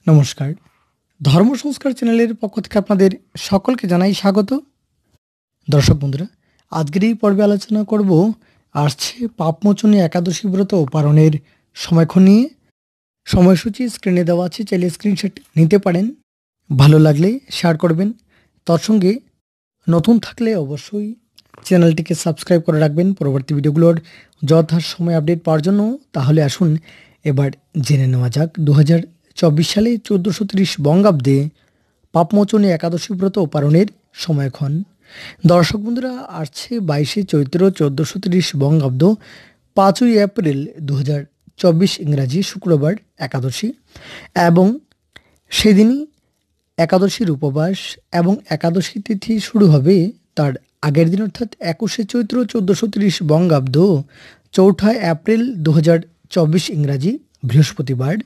নমস্কার। ধর্ম সংস্কার চ্যানেলের পক্ষ থেকে আপনাদের সকলকে জানাই স্বাগত। দর্শক বন্ধুরা, আজকের এই পর্বে আলোচনা করব আসছে পাপমোচনী একাদশী ব্রত পালনের সময়ক্ষণ নিয়ে। সময়সূচি স্ক্রিনে দেওয়া আছে, চাইলে স্ক্রিনশট নিতে পারেন। ভালো লাগলে শেয়ার করবেন। তৎসঙ্গে নতুন থাকলে অবশ্যই চ্যানেলটিকে সাবস্ক্রাইব করে রাখবেন পরবর্তী ভিডিওগুলোর যথাসময়ে আপডেট পাওয়ার জন্য। তাহলে আসুন এবার জেনে নেওয়া যাক 2024 সালে 1430 বঙ্গাব্দে পাপমোচনী একাদশী ব্রত পালনের সময়ক্ষণ। দর্শক বন্ধুরা, আসছে 22শে চৈত্র 1430 বঙ্গাব্দ 5ই এপ্রিল 2024 ইংরাজি শুক্রবার একাদশী, এবং সেদিনই একাদশীর উপবাস এবং একাদশী তিথি শুরু হবে তার আগের দিন, অর্থাৎ 21শে চৈত্র 1430 বঙ্গাব্দ 4ঠা এপ্রিল 2024 ইংরাজি বৃহস্পতিবার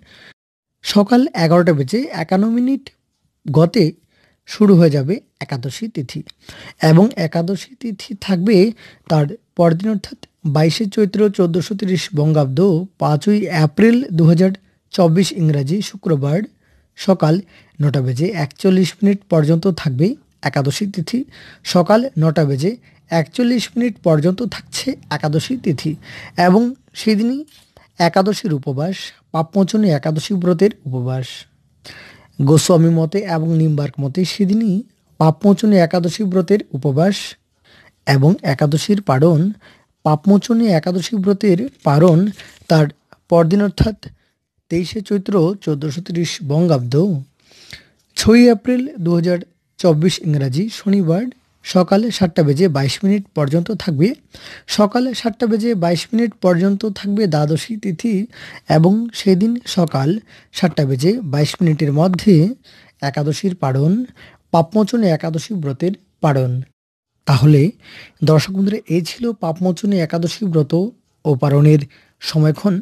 সকাল 11টা বেজে 51 গতে শুরু হয়ে যাবে একাদশী তিথি, এবং একাদশী তিথি থাকবে তার পরদিন, অর্থাৎ 22শে চৈত্র 1430 বঙ্গাব্দ 5ই এপ্রিল 2024 ইংরাজি শুক্রবার সকাল 9টা বেজে 41 পর্যন্ত থাকবে একাদশী তিথি। সকাল 9টা বেজে 41 পর্যন্ত থাকছে একাদশী তিথি, এবং সেদিনই একাদশীর উপবাস, পাপমোচনী একাদশী ব্রতের উপবাস। গোস্বামী মতে এবং নিম্বার্ক মতে সেদিনই পাপমোচনী একাদশী ব্রতের উপবাস এবং একাদশীর পারণ। পাপমোচনী একাদশী ব্রতের পারণ তার পরদিন, অর্থাৎ 23শে চৈত্র 1430 বঙ্গাব্দ 6ই এপ্রিল 2024 ইংরাজি শনিবার সকাল 7টা বেজে 22 পর্যন্ত থাকবে। সকাল 7টা বেজে 22 পর্যন্ত থাকবে দ্বাদশী তিথি, এবং সেদিন সকাল 7টা বেজে 22 মধ্যে একাদশীর পারণ, পাপমোচনী একাদশী ব্রতের পারণ। তাহলে দর্শক বন্ধুরা, এই ছিল পাপমোচনী একাদশী ব্রত ও পারণের সময়ক্ষণ।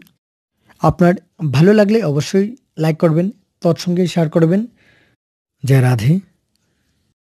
আপনার ভালো লাগলে অবশ্যই লাইক করবেন, তৎসঙ্গে শেয়ার করবেন। জয় রাধে।